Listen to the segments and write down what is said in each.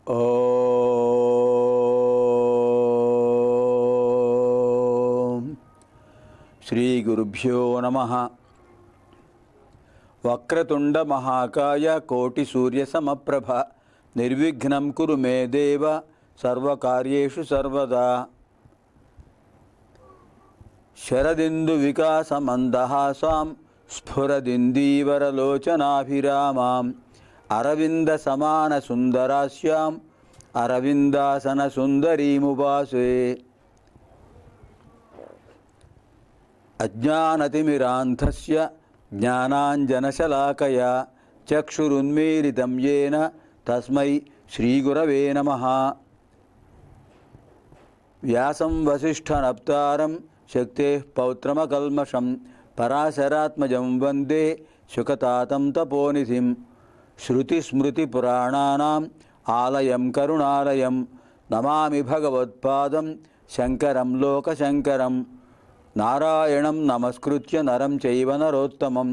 ఓం శ్రీ గురుభ్యో నమః. వక్రతుండ మహాకాయ కోటి సూర్య సమప్రభ నిర్విఘ్నం కురు మే దేవ సర్వకార్యేషు సర్వదా. శరదిందు వికాసమందహాసాం స్ఫురదిందీవరలోచనాభిరామాం అరవింద సమాన సుందరాస్యాం అరవిందాసన సుందరీముపాసే. అజ్ఞానతిమిరాంధస్య జ్ఞానాంజనశలాకయా చక్షురున్మీలితం యేన తస్మై శ్రీగురవే నమః. వ్యాసం వసిష్ఠనప్తారం శక్తేః పౌత్రమకల్మషం పరాశరాత్మజం వందే శుకతాతం తపోనిధిం. శృతిస్మృతిపురాణానాం ఆలయం కరుణాలయం నమామి భగవత్పాదం శంకరం లోకశంకరం. నారాయణం నమస్కృత్య నరం చైవ నరోత్తమం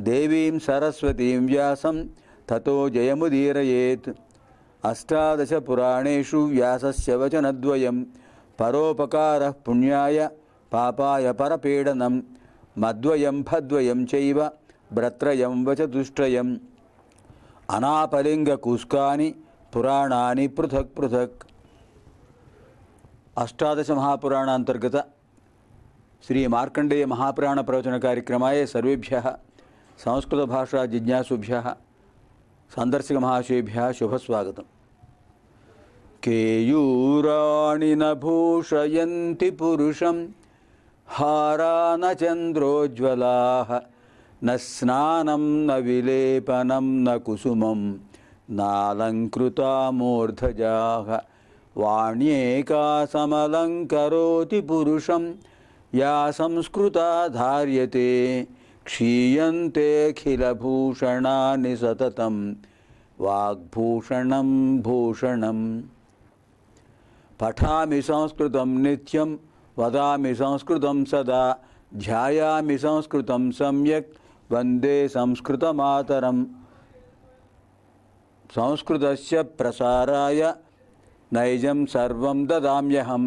దేవీం సరస్వతీం వ్యాసం తతో జయముదీరయేత్. అష్టాదశ పురాణేషు వ్యాసస్య వచనద్వయం పరోపకారః పుణ్యాయ పాపాయ పరపీడనం మద్వయం భద్వయం చైవ భ్రత్రయం వచతుష్టయం. అనాపలింగ కుస్కాని పురాణాని పృథక్ పృథక్. అష్టాదశ మహాపురాణాంతర్గత శ్రీ మార్కండేయ మహాపురాణ ప్రవచన కార్యక్రమాయ సర్వేభ్యః సంస్కృత భాషా జిజ్ఞాసుభ్యః సందర్శక మహాశయేభ్యः శుభస్వాగతం. కేయూరాణి న భూషయంతి పురుషం హారా న చంద్రోజ్వలాః న స్నానం న విలేపనం న కుసుమం నాలంకృతా మూర్ధజాః. వాణ్యేకా సమలంకరోతి పురుషం యా సంస్కృతా ధార్యతే క్షీయంతేఖిలభూషణాని సతతం వాగ్భూషణం భూషణం. పఠామి సంస్కృతం నిత్యం వదామి సంస్కృతం సదా ధ్యాయామి సంస్కృతం సమ్యక్ వందే సంస్కృతమాతరం. సంస్కృతస్య ప్రసారాయ నైజం సర్వం దదామ్యహం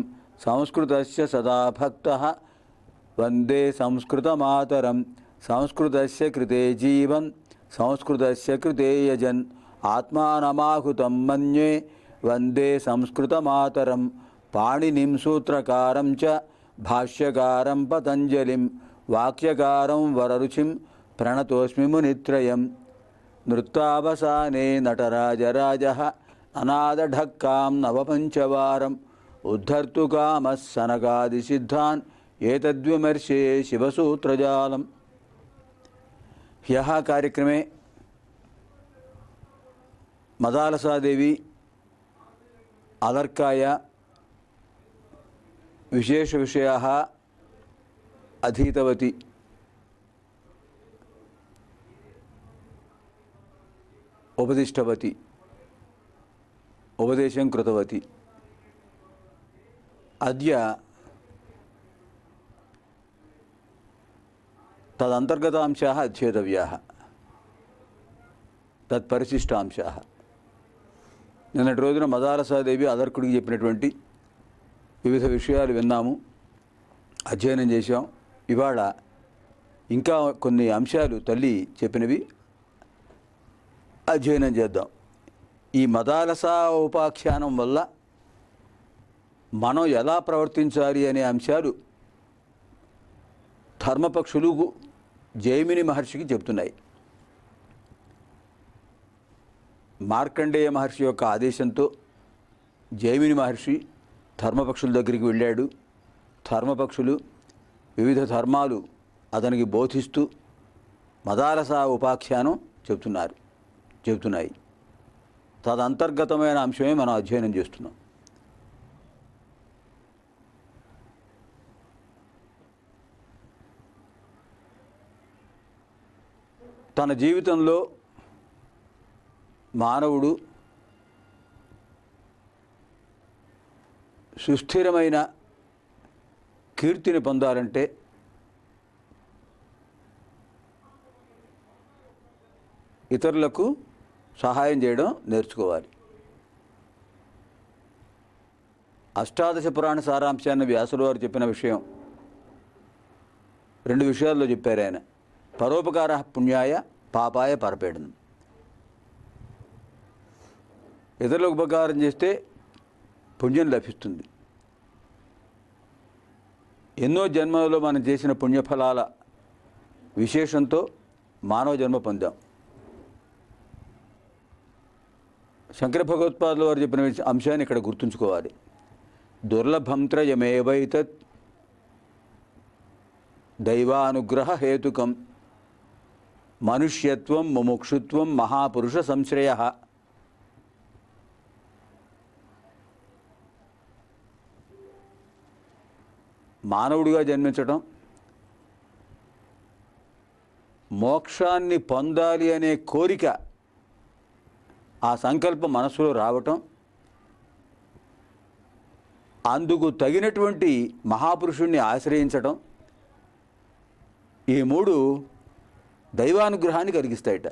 సంస్కృతస్య సదా భక్తః వందే సంస్కృతమాతరం. సంస్కృతస్య కృతే జీవన్ సంస్కృతస్య కృతే యజన్ ఆత్మానమాహుతం మన్యే వందే సంస్కృతమాతరం. పాణినిం సూత్రకారం చ భాష్యకారం పతంజలిం వాక్యకారం వరరుచిం ప్రణతోస్మి మునిత్రయం. నృత్తావసానే నటరాజరాజః అనాదఢక్కాం నవపంచవారం ఉద్ధర్తుకామः సనకాదిసిద్ధాన్ ఏతద్విమర్శే శివసూత్రజాలం. హ్యః కార్యక్రమే మదాలసాదేవి అలర్కాయ విశేషవిషయాः అధీతవతి. ఉపదిష్టవతి, ఉపదేశం కృతవతి. అద్య తదంతర్గతాంశాः అధ్యేతవ్యాः, తత్పరిశిష్టాంశాः. నిన్నటి రోజున మదాలసాదేవి అదర్కుడికి చెప్పినటువంటి వివిధ విషయాలు విన్నాము, అధ్యయనం చేశాం. ఇవాళ ఇంకా కొన్ని అంశాలు తల్లి చెప్పినవి అధ్యయనం చేద్దాం. ఈ మదాలసా ఉపాఖ్యానం వల్ల మనం ఎలా ప్రవర్తించాలి అనే అంశాలు ధర్మపక్షులు జైమిని మహర్షికి చెప్తున్నాయి. మార్కండేయ మహర్షి యొక్క ఆదేశంతో జైమిని మహర్షి ధర్మపక్షుల దగ్గరికి వెళ్ళాడు. ధర్మపక్షులు వివిధ ధర్మాలు అతనికి బోధిస్తూ మదాలసా ఉపాఖ్యానం చెబుతున్నాయి. తదంతర్గతమైన అంశమే మనం అధ్యయనం చేస్తున్నాం. తన జీవితంలో మానవుడు సుస్థిరమైన కీర్తిని పొందాలంటే ఇతరులకు సహాయం చేయడం నేర్చుకోవాలి. అష్టాదశ పురాణ సారాంశాన్ని వ్యాసుల వారు చెప్పిన విషయం 2 విషయాల్లో చెప్పారు ఆయన. పరోపకార పుణ్యాయ పాపాయ పరపేడను. ఇతరులకు ఉపకారం చేస్తే పుణ్యం లభిస్తుంది. ఎన్నో జన్మలలో మనం చేసిన పుణ్యఫలాల విశేషంతో మానవ జన్మ పొందాం. శంకర భగవత్పాదుల వారు చెప్పిన అంశాన్ని ఇక్కడ గుర్తుంచుకోవాలి. దుర్లభం త్రయమేవైతత్ దైవానుగ్రహ హేతుకం మనుష్యత్వం ముముక్షుత్వం మహాపురుష సంశ్రయ. మానవుడిగా జన్మించడం, మోక్షాన్ని పొందాలి అనే కోరిక, ఆ సంకల్పం మనసులో రావటం, అందుకు తగినటువంటి మహాపురుషుణ్ణి ఆశ్రయించడం, ఈ 3 దైవానుగ్రహాన్ని కలిగిస్తాయట.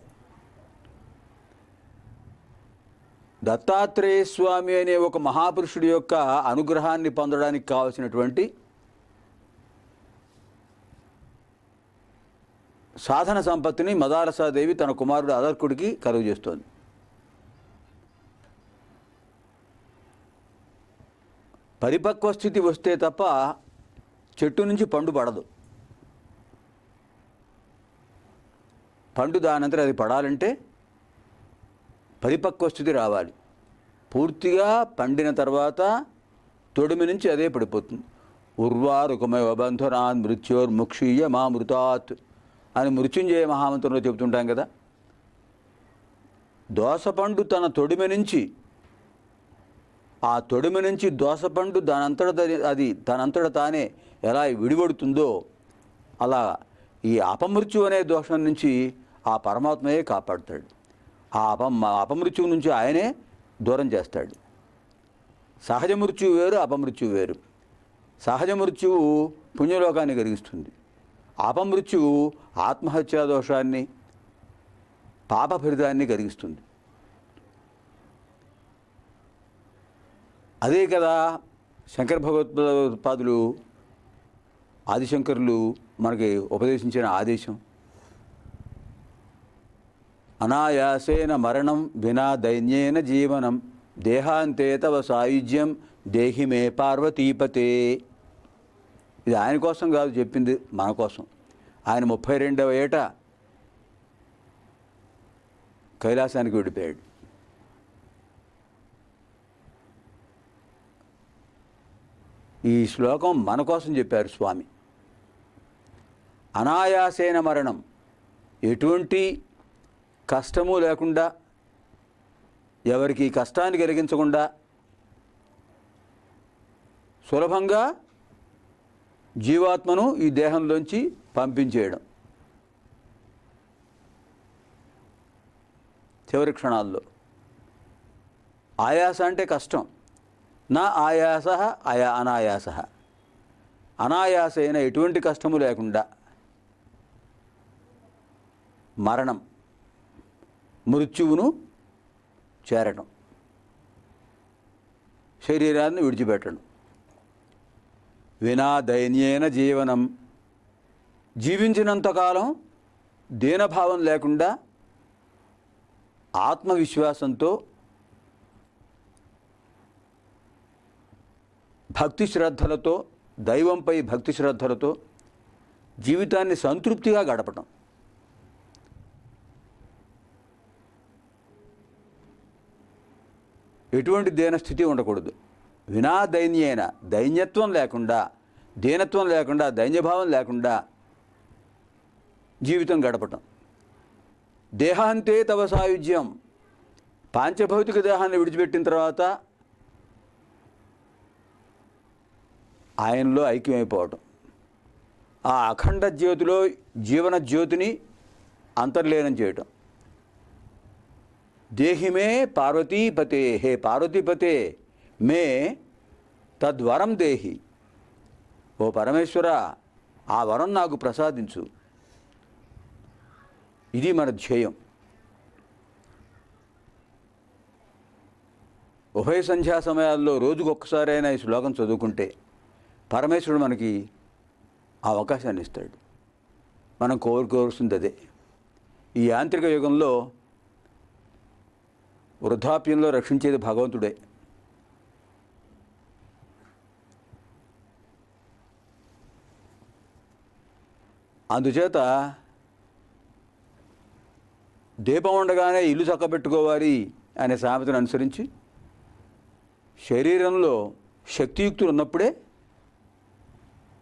దత్తాత్రేయ స్వామి అనే ఒక మహాపురుషుడి యొక్క అనుగ్రహాన్ని పొందడానికి కావలసినటువంటి సాధన సంపత్తిని మదాలసాదేవి తన కుమారుడు అదర్కుడికి కలుగజేస్తోంది. పరిపక్వ స్థితి వస్తే తప్ప చెట్టు నుంచి పండు పడదు. పండు దానంతరం అది పడాలంటే పరిపక్వ స్థితి రావాలి. పూర్తిగా పండిన తర్వాత తొడిమి నుంచి అదే పడిపోతుంది. ఉర్వారుకమేవ బంధురాన్ మృత్యోర్ముక్షీయ మా మృతాత్ అని మృత్యుంజయ మహామంత్రంలో చెబుతుంటాం కదా. దోసపండు తన తొడిమి నుంచి, ఆ తొడిమి నుంచి దోసపండు తనంతట తానే ఎలా విడిపడుతుందో అలా ఈ అపమృత్యు అనే దోషం నుంచి ఆ పరమాత్మయే కాపాడుతాడు. ఆ అపమృత్యువు నుంచి ఆయనే దూరం చేస్తాడు. సహజ మృత్యువు వేరు, అపమృత్యువు వేరు. సహజ మృత్యువు పుణ్యలోకాన్ని కలిగిస్తుంది. అపమృత్యువు ఆత్మహత్యా దోషాన్ని, పాపఫలితాన్ని కలిగిస్తుంది. అదే కదా శంకర భగవత్పాదులు, ఆదిశంకరులు మనకి ఉపదేశించిన ఆదేశం. అనాయాసేన మరణం వినా దైన్యేన జీవనం దేహాంతే తవ సాయుజ్యం దేహి మే పార్వతీపతే. ఇది ఆయన కోసం కాదు చెప్పింది, మన కోసం. ఆయన 32వ ఏట కైలాసానికి విడిపోయాడు. ఈ శ్లోకం మన కోసం చెప్పారు స్వామి. అనాయాసేన మరణం, ఎటువంటి కష్టము లేకుండా, ఎవరికి కష్టాన్ని కలిగించకుండా సులభంగా జీవాత్మను ఈ దేహంలోంచి పంపించేయడం చివరి క్షణాల్లో. ఆయాస అంటే కష్టం. నా ఆయాస అనాయాస, అనాయాసైన ఎటువంటి కష్టము లేకుండా మరణం, మృత్యువును చేరటం, శరీరాన్ని విడిచిపెట్టడం. వినా దైన్యేన జీవనం, జీవించినంతకాలం దీనభావం లేకుండా ఆత్మవిశ్వాసంతో, భక్తి శ్రద్ధలతో, దైవంపై భక్తి శ్రద్ధలతో జీవితాన్ని సంతృప్తిగా గడపటం. ఎటువంటి దీనస్థితి ఉండకూడదు. వినా దైన్యేన, దైన్యత్వం లేకుండా, దీనత్వం లేకుండా, దైన్యభావం లేకుండా జీవితం గడపటం. దేహాంతే తవ సాయుజ్యం, పాంచభౌతిక దేహాన్ని విడిచిపెట్టిన తర్వాత ఆయనలో ఐక్యమైపోవటం. ఆ అఖండ జ్యోతిలో జీవన జ్యోతిని అంతర్లీనం చేయటం. దేహిమే పార్వతీపతే, హే పార్వతీపతే మే తద్వరం దేహి, ఓ పరమేశ్వర ఆ వరం నాకు ప్రసాదించు. ఇది మన ధ్యేయం. ఉభయ సంధ్యా సమయాల్లో రోజుకు ఒక్కసారైనా ఈ శ్లోకం చదువుకుంటే పరమేశ్వరుడు మనకి ఆ అవకాశాన్ని ఇస్తాడు. మనం కోరుకోవాల్సింది అదే. ఈ యాంత్రిక యుగంలో వృద్ధాప్యంలో రక్షించేది భగవంతుడే. అందుచేత దీపం ఉండగానే ఇల్లు చక్కబెట్టుకోవాలి అనే సామెతను అనుసరించి శరీరంలో శక్తియుక్తులు ఉన్నప్పుడే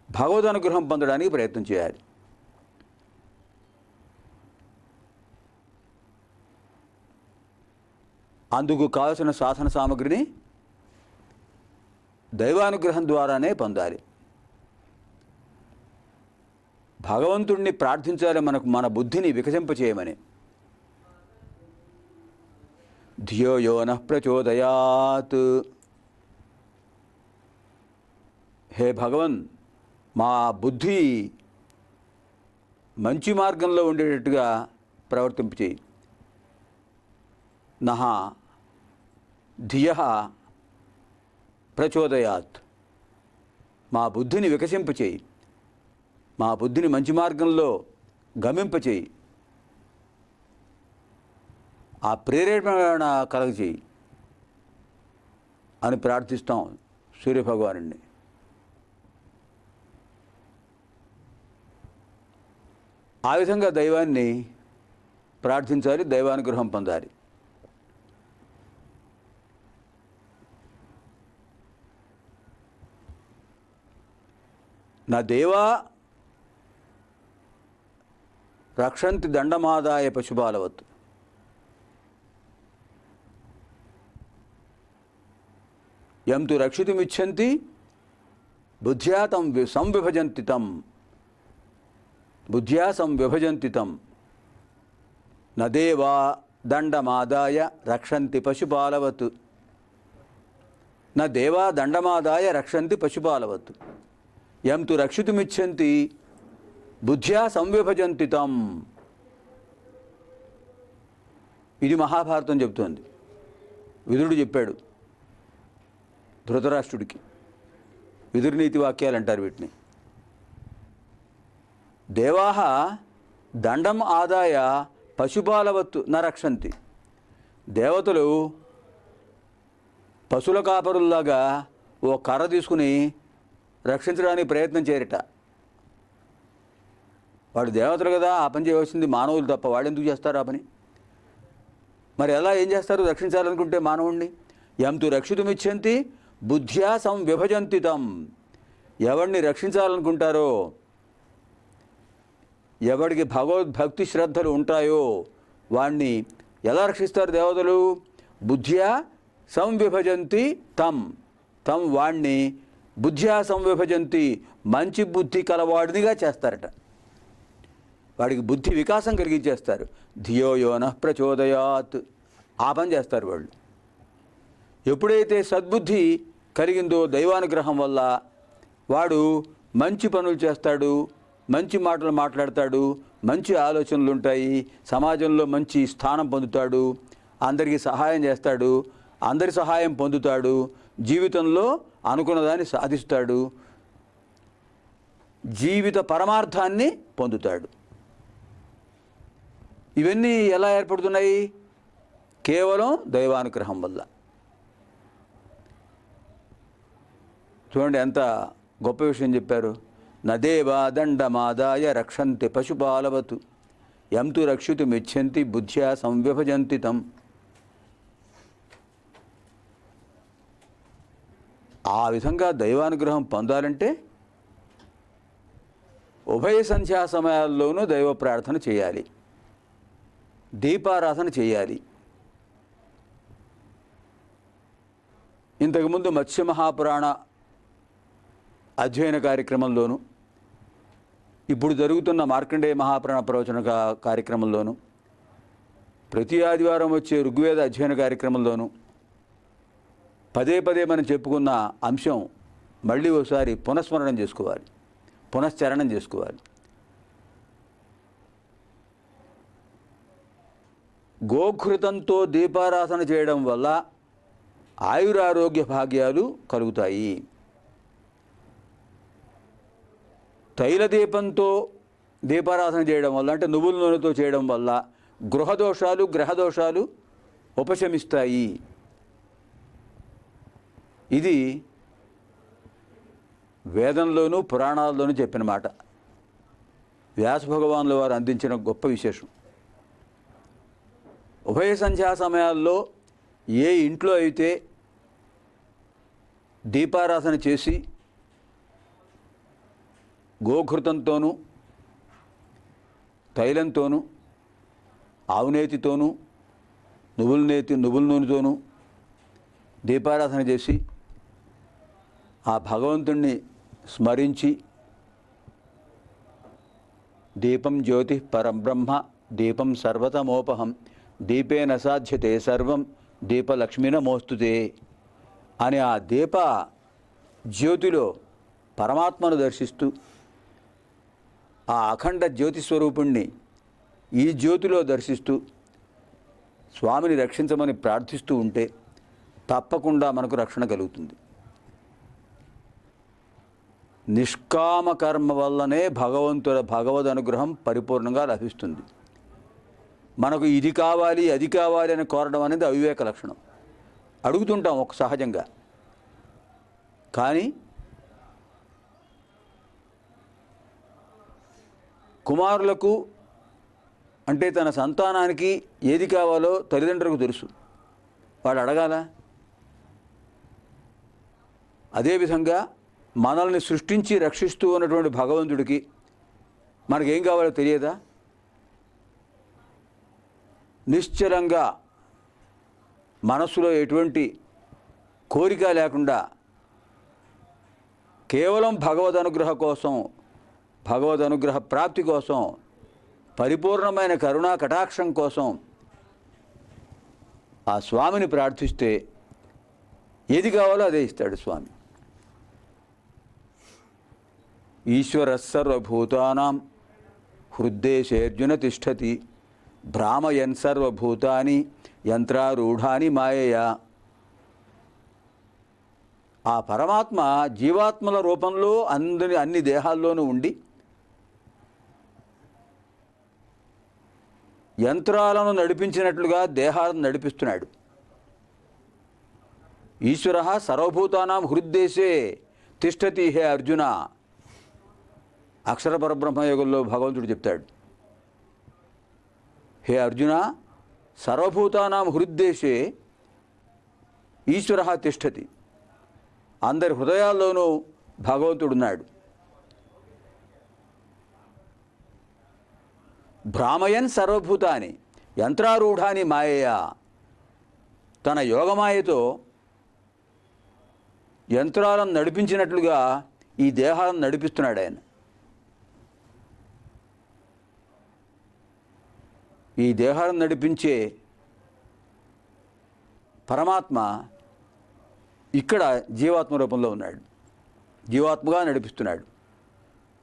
భగవద్ అనుగ్రహం పొందడానికి ప్రయత్నం చేయాలి. అందుకు కావలసిన సాధన సామగ్రిని దైవానుగ్రహం ద్వారానే పొందాలి. భగవంతుడిని ప్రార్థించాలి మన బుద్ధిని వికసింపచేయమని. ధియో యో నః ప్రచోదయాత్. హే భగవన్, మా బుద్ధి మంచి మార్గంలో ఉండేటట్టుగా ప్రవర్తింపచేయి. నః ధియః ప్రచోదయాత్. మా బుద్ధిని వికసింపచేయి, మా బుద్ధిని మంచి మార్గంలో గమింపచేయి, ఆ ప్రేరేపణ కలగచేయి అని ప్రార్థిస్తాం సూర్యభగవానుడిని. ఆ విధంగా దైవాన్ని ప్రార్థించాలి, దైవానుగ్రహం పొందాలి. నా దేవా రక్షంతి దండమాదాయ పశుబాలవత్. యం తు రక్షితుమిచ్చంతి బుద్ధ్యా తం సంవిభజంతి తం. బుద్ధ్యా సంవిభజంతి తం. న దేవా దండమాదాయ రక్షంతి పశుపాలవత్. న దేవా దండమాదాయ రక్షంతి పశుపాలవత్. యం తు రక్షితుమిచ్చంతి బుద్ధ్యా సంవిభజంతి తం. ఇది మహాభారతం చెబుతోంది. విదురుడు చెప్పాడు ధృతరాష్ట్రుడికి. విదుర్నీతి వాక్యాలు అంటారు వీటిని. దేవాహ దండం ఆదాయ పశుపాలవత్తు న రక్షంతి. దేవతలు పశువుల కాపరుల్లాగా ఓ కర్ర తీసుకుని రక్షించడానికి ప్రయత్నం చేయరట. వాడు దేవతలు కదా, ఆ పని చేయవలసింది మానవులు తప్ప, వాడు ఎందుకు చేస్తారు ఆ పని? మరి ఎలా ఏం చేస్తారు రక్షించాలనుకుంటే మానవుణ్ణి? యం తు రక్షితుమిచ్చంతి బుద్ధ్యా సంవిభజంతి తం. ఎవడిని రక్షించాలనుకుంటారో, ఎవడికి భగవద్భక్తి శ్రద్ధలు ఉంటాయో వాణ్ణి ఎలా రక్షిస్తారు దేవతలు? బుద్ధ్యా సంవిభజంతి తం. తం వాణ్ణి బుద్ధ్యా సంవిభజంతి, మంచి బుద్ధి కలవాడినిగా చేస్తారట. వాడికి బుద్ధి వికాసం కలిగించేస్తారు. ధియో యో నః ప్రచోదయాత్. ఆ పని చేస్తారు వాళ్ళు. ఎప్పుడైతే సద్బుద్ధి కలిగిందో దైవానుగ్రహం వల్ల వాడు మంచి పనులు చేస్తాడు, మంచి మాటలు మాట్లాడతాడు, మంచి ఆలోచనలు ఉంటాయి, సమాజంలో మంచి స్థానం పొందుతాడు, అందరికీ సహాయం చేస్తాడు, అందరి సహాయం పొందుతాడు, జీవితంలో అనుకున్నదాన్ని సాధిస్తాడు, జీవిత పరమార్థాన్ని పొందుతాడు. ఇవన్నీ ఎలా ఏర్పడుతున్నాయి? కేవలం దైవానుగ్రహం వల్ల. చూడండి ఎంత గొప్ప విషయం చెప్పారు. నదేవా దండమాదాయ రక్షంతి పశుపాలవతు. యం తు రక్షితుమిచ్చంతి బుద్ధ్యా సంవిభజంతి తం. ఆ విధంగా దైవానుగ్రహం పొందాలంటే ఉభయ సంధ్యా సమయాల్లోనూ దైవ ప్రార్థన చేయాలి, దీపారాధన చేయాలి. ఇంతకుముందు మత్స్య మహాపురాణ అధ్యయన కార్యక్రమంలోనూ, ఇప్పుడు జరుగుతున్న మార్కండేయ మహాపురాణ ప్రవచన కార్యక్రమంలోనూ, ప్రతి ఆదివారం వచ్చే ఋగ్వేద అధ్యయన కార్యక్రమంలోనూ పదే పదే మనం చెప్పుకున్న అంశం మళ్ళీ ఒకసారి పునఃస్మరణం చేసుకోవాలి, పునశ్చరణం చేసుకోవాలి. గోఘృతంతో దీపారాధన చేయడం వల్ల ఆయురారోగ్య భాగ్యాలు కలుగుతాయి. తైల దీపంతో దీపారాధన చేయడం వల్ల, అంటే నువ్వుల నూనెతో చేయడం వల్ల గృహదోషాలు గ్రహదోషాలు ఉపశమిస్తాయి. ఇది వేదంలోనూ పురాణాల్లోనూ చెప్పిన మాట. వ్యాస భగవానుల వారు అందించిన గొప్ప విశేషం. ఉభయ సంధ్యా సమయాల్లో ఏ ఇంట్లో అయితే దీపారాధన చేసి గోఘృతంతోనూ తైలంతోనూ ఆవునేతితోనూ నువ్వుల నూనెతోనూ దీపారాధన చేసి ఆ భగవంతుణ్ణి స్మరించి దీపం జ్యోతి పరబ్రహ్మ దీపం సర్వతమోపహం దీపేన సాధ్యతే సర్వం దీపలక్ష్మి నమోస్తుతే అని ఆ దీప జ్యోతిలో పరమాత్మను దర్శిస్తూ ఆ అఖండ జ్యోతి స్వరూపుణ్ణి ఈ జ్యోతిలో దర్శిస్తూ స్వామిని రక్షించమని ప్రార్థిస్తూ ఉంటే తప్పకుండా మనకు రక్షణ కలుగుతుంది. నిష్కామ కర్మ వల్లనే భగవద్ అనుగ్రహం పరిపూర్ణంగా లభిస్తుంది. మనకు ఇది కావాలి అది కావాలి అని కోరడం అనేది అవివేక లక్షణం. అడుగుతుంటాం ఒక సహజంగా, కానీ కుమారులకు అంటే తన సంతానానికి ఏది కావాలో తల్లిదండ్రులకు తెలుసు, వాడు అడగాల. అదేవిధంగా మనల్ని సృష్టించి రక్షిస్తూ ఉన్నటువంటి భగవంతుడికి మనకేం కావాలో తెలియదా? నిశ్చలంగా మనస్సులో ఎటువంటి కోరిక లేకుండా కేవలం భగవద్ అనుగ్రహ ప్రాప్తి కోసం, పరిపూర్ణమైన కరుణా కటాక్షం కోసం ఆ స్వామిని ప్రార్థిస్తే ఏది కావాలో అదే ఇస్తాడు స్వామి. ఈశ్వర సర్వభూతానాం హృద్దేశేర్జున తిష్టతి భ్రామయన్ సర్వభూతాని యంత్రారూఢాని మాయయా. ఆ పరమాత్మ జీవాత్మల రూపంలో అన్ని దేహాల్లోనూ ఉండి యంత్రాలను నడిపించినట్లుగా దేహాలను నడిపిస్తున్నాడు. ఈశ్వర సర్వభూతానాం హృద్దేశే తిష్టతి హే అర్జున. అక్షర పరబ్రహ్మయోగంలో భగవంతుడు చెప్తాడు, హే అర్జున, సర్వభూతానాం హృద్దేశే ఈశ్వర తిష్టతి. అందరి హృదయాల్లోనూ భగవంతుడున్నాడు. భ్రామయన్ సర్వభూతాని యంత్రారూఢాని మాయయా. తన యోగమాయతో యంత్రాలను నడిపించినట్లుగా ఈ దేహాలను నడిపిస్తున్నాడు ఆయన. ఈ దేహాలను నడిపించే పరమాత్మ ఇక్కడ జీవాత్మ రూపంలో ఉన్నాడు, జీవాత్మగా నడిపిస్తున్నాడు.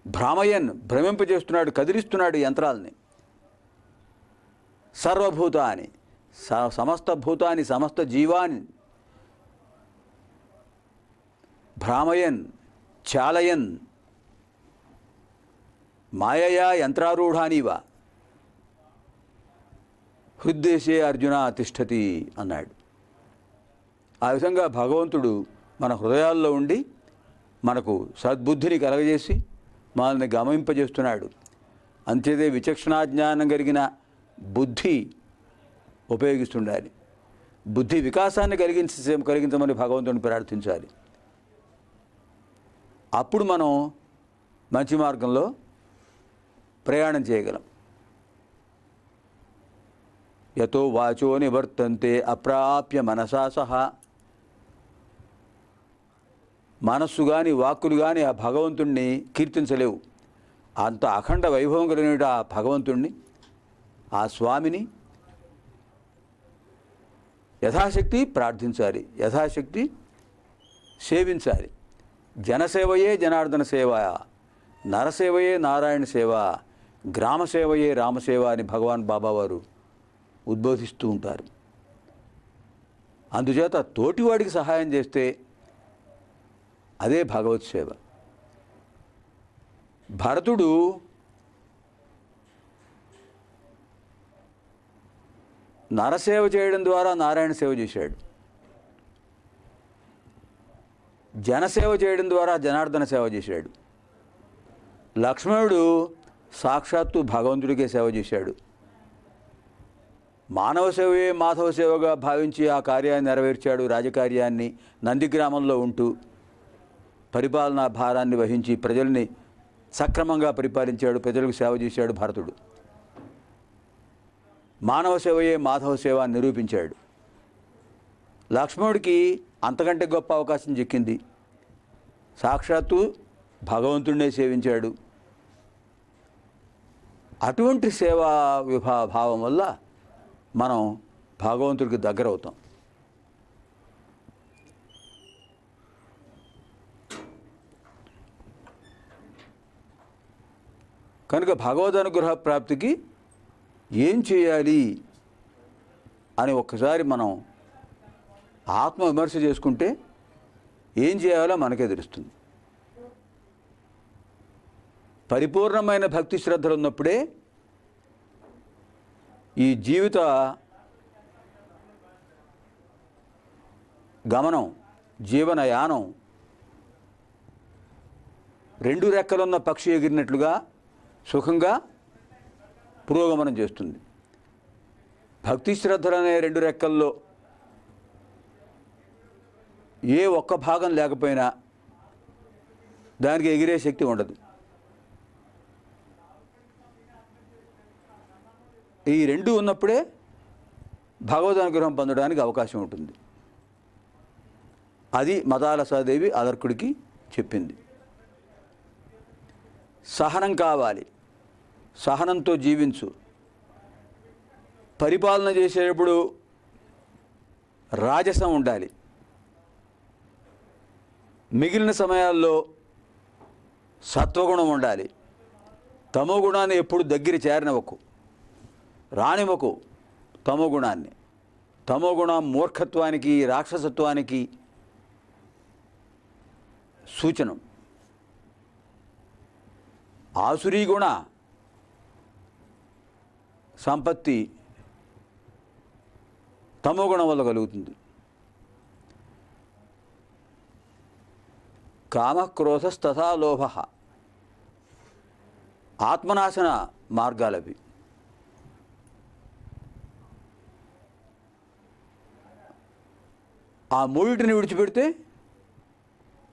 భ్రామయన్ భ్రమింపజేస్తున్నాడు, కదిలిస్తున్నాడు యంత్రాలని. సర్వభూతాని సమస్త భూతాన్ని సమస్త జీవాన్ని భ్రామయన్ చాలయన్ మాయయా యంత్రారూఢానివ హృద్దేశే అర్జున తిష్టతి అన్నాడు. ఆ విధంగా భగవంతుడు మన హృదయాల్లో ఉండి మనకు సద్బుద్ధిని కలగజేసి మనల్ని గమనింపజేస్తున్నాడు. అంతేదే విచక్షణాజ్ఞానం కలిగిన బుద్ధి ఉపయోగిస్తుండాలి. బుద్ధి వికాసాన్ని కలిగించమని భగవంతుడిని ప్రార్థించాలి. అప్పుడు మనం మంచి మార్గంలో ప్రయాణం చేయగలం. యతో వాచో నివర్తంతే అప్రాప్య మనసా సహా. మనస్సు కానీ వాక్కులు కానీ ఆ భగవంతుణ్ణి కీర్తించలేవు. అంత అఖండ వైభవం కలిగిన ఆ భగవంతుణ్ణి, ఆ స్వామిని యథాశక్తి ప్రార్థించాలి, యథాశక్తి సేవించాలి. జనసేవయే జనార్దన సేవ, నరసేవయే నారాయణ సేవ, గ్రామసేవయే రామసేవ అని భగవాన్ బాబావారు ఉద్బోధిస్తూ ఉంటారు. అందుచేత తోటివాడికి సహాయం చేస్తే అదే భగవత్ సేవ. భరతుడు నరసేవ చేయడం ద్వారా నారాయణ సేవ చేశాడు, జనసేవ చేయడం ద్వారా జనార్దన సేవ చేశాడు. లక్ష్మణుడు సాక్షాత్తు భగవంతుడికే సేవ చేశాడు. మానవ సేవయే మాధవ సేవగా భావించి ఆ కార్యాన్ని నెరవేర్చాడు. రాజకార్యాన్ని నందిగ్రామంలో ఉంటూ పరిపాలనా భారాన్ని వహించి ప్రజల్ని సక్రమంగా పరిపాలించాడు, ప్రజలకు సేవ చేశాడు భరతుడు. మానవ సేవయే మాధవ సేవ అని నిరూపించాడు. లక్ష్మణుడికి అంతకంటే గొప్ప అవకాశం చిక్కింది. సాక్షాత్తు భగవంతుడినే సేవించాడు. అటువంటి సేవా భావం వల్ల మనం భగవంతుడికి దగ్గర అవుతాం. కనుక భగవద్ అనుగ్రహ ప్రాప్తికి ఏం చేయాలి అని ఒక్కసారి మనం ఆత్మవిమర్శ చేసుకుంటే ఏం చేయాలో మనకే తెలుస్తుంది. పరిపూర్ణమైన భక్తి శ్రద్ధలు ఉన్నప్పుడే ఈ జీవిత గమనం, జీవనయానం రెండు రెక్కలున్న పక్షి ఎగిరినట్లుగా సుఖంగా పురోగమనం చేస్తుంది. భక్తి శ్రద్ధలు అనే రెండు రెక్కల్లో ఏ ఒక్క భాగం లేకపోయినా దానికి ఎగిరే శక్తి ఉండదు. ఈ రెండు ఉన్నప్పుడే భగవద్ అనుగ్రహం పొందడానికి అవకాశం ఉంటుంది. అది మదాలసాదేవి అదర్కుడికి చెప్పింది. సహనం కావాలి, సహనంతో జీవించు. పరిపాలన చేసేటప్పుడు రాజసం ఉండాలి. మిగిలిన సమయాల్లో సత్వగుణం ఉండాలి. తమో గుణాన్ని ఎప్పుడు దగ్గర చేరనివ్వకు, రానివ్వకు తమో గుణాన్ని. తమో గుణం మూర్ఖత్వానికి, రాక్షసత్వానికి సూచనం. ఆసురీ గుణ సంపత్తి తమోగుణం వల్ల కలుగుతుంది. కామక్రోధస్తథా లోభ ఆత్మనాశన మార్గాలవి. ఆ మూడిటిని విడిచిపెడితే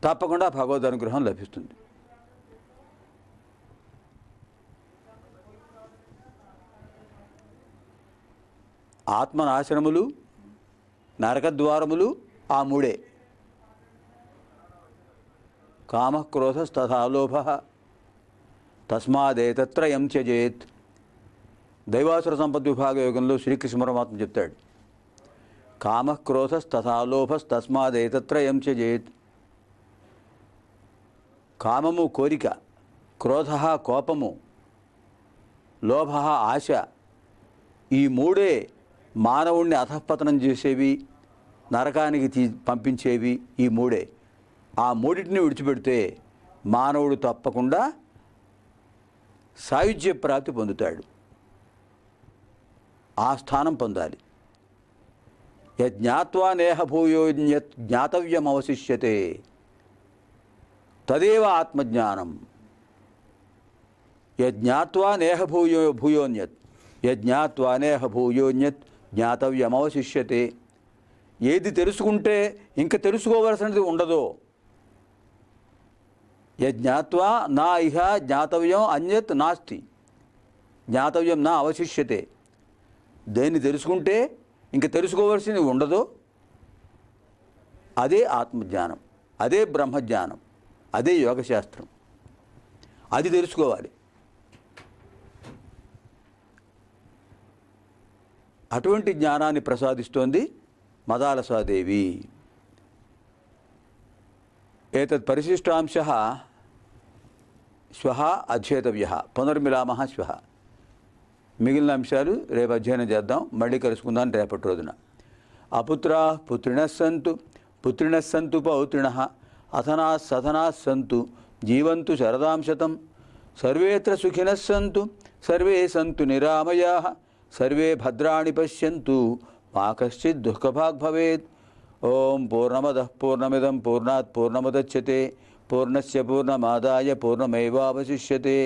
తప్పకుండా భగవద్ అనుగ్రహం లభిస్తుంది. ఆత్మనాశనములు, నరకద్వారములు ఆ మూడే. కామక్రోధస్తథా లోభ తస్మాదేతత్రయం త్యజేత్. దైవాసుర సంపద్ విభాగ యోగంలో శ్రీకృష్ణ పరమాత్మ చెప్తాడు, కామక్రోధస్తథా లోభస్తస్మాదేతత్రయం త్యజేత్. కామము కోరిక, క్రోధ కోపము, లోభ ఆశ, ఈ మూడే మానవుణ్ణి అధఃపతనం చేసేవి, నరకానికి పంపించేవి. ఈ మూడే. ఆ మూడింటిని విడిచిపెడితే మానవుడు తప్పకుండా సాయుజ్య ప్రాప్తి పొందుతాడు. ఆ స్థానం పొందాలి. యజ్ఞాత్వా నేహ భూయోన్యత్ జ్ఞాతవ్యమవశిష్యతే తదేవ ఆత్మజ్ఞానం. యజ్ఞాత్వా నేహ భూయోన్యత్ యజ్ఞాత్వా నేహ భూయోన్యత్ జ్ఞాతవ్యమవశిష్యతే. ఏది తెలుసుకుంటే ఇంకా తెలుసుకోవలసినది ఉండదో. యజ్ఞాత్వా నా ఇహ జ్ఞాతవ్యం అన్యత్ నాస్తి, జ్ఞాతవ్యం నా అవశిష్యతే. దేన్ని తెలుసుకుంటే ఇంక తెలుసుకోవలసింది ఉండదో అదే ఆత్మజ్ఞానం, అదే బ్రహ్మజ్ఞానం, అదే యోగశాస్త్రం. అది తెలుసుకోవాలి. అటువంటి జ్ఞానాన్ని ప్రసాదిస్తోంది మదాలసాదేవి. ఏతత్ పరిశిష్టాంశః శ్వః అధ్యేతవ్యః. పునర్మిలామః శ్వః. మిగిలిన అంశాలు రేపు అధ్యయనం చేద్దాం. మళ్ళీ కలుసుకుందాం రేపటి రోజున. అపుత్రాः పుత్రిణः సంతు పుత్రిణः సంతు పౌత్రిణः అథనాः సథనాः సంతు జీవంతు శరదాం శతం సర్వేత్ర సుఖినः సంతు సర్వే సంతు నిరామయాः సర్వే భద్రాణి పశ్యంతు మా కశ్చిత్ దుఃఖభాగ్ భవేత్. ఓం పూర్ణమదః పూర్ణమిదం పూర్ణాత్ పూర్ణముదచ్యతే పూర్ణస్య పూర్ణమాదాయ పూర్ణమేవావశిష్యతే.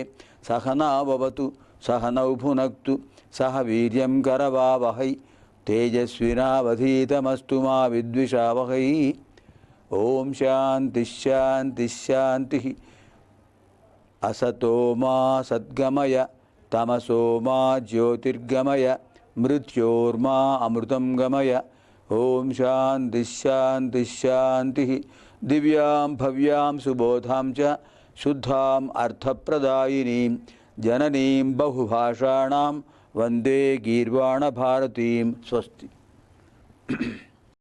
సహనావవతు సహనౌ భునక్తు సహ వీర్యం కరవావహై తేజస్వినావధీతమస్తు మా విద్విషావహై. ఓం శాంతి శాంతి శాంతి. అసతో మా సద్గమయ తమసో మా జ్యోతిర్గమయ మృత్యోర్మా అమృతం గమయ. ఓం శాంతి శాంతి శాంతి. దివ్యాం భవ్యాం సుబోధాం చ శుద్ధాం అర్థప్రదాయినీం జననీం బహుభాషాణాం వందే గీర్వాణ భారతీం. స్వస్తి.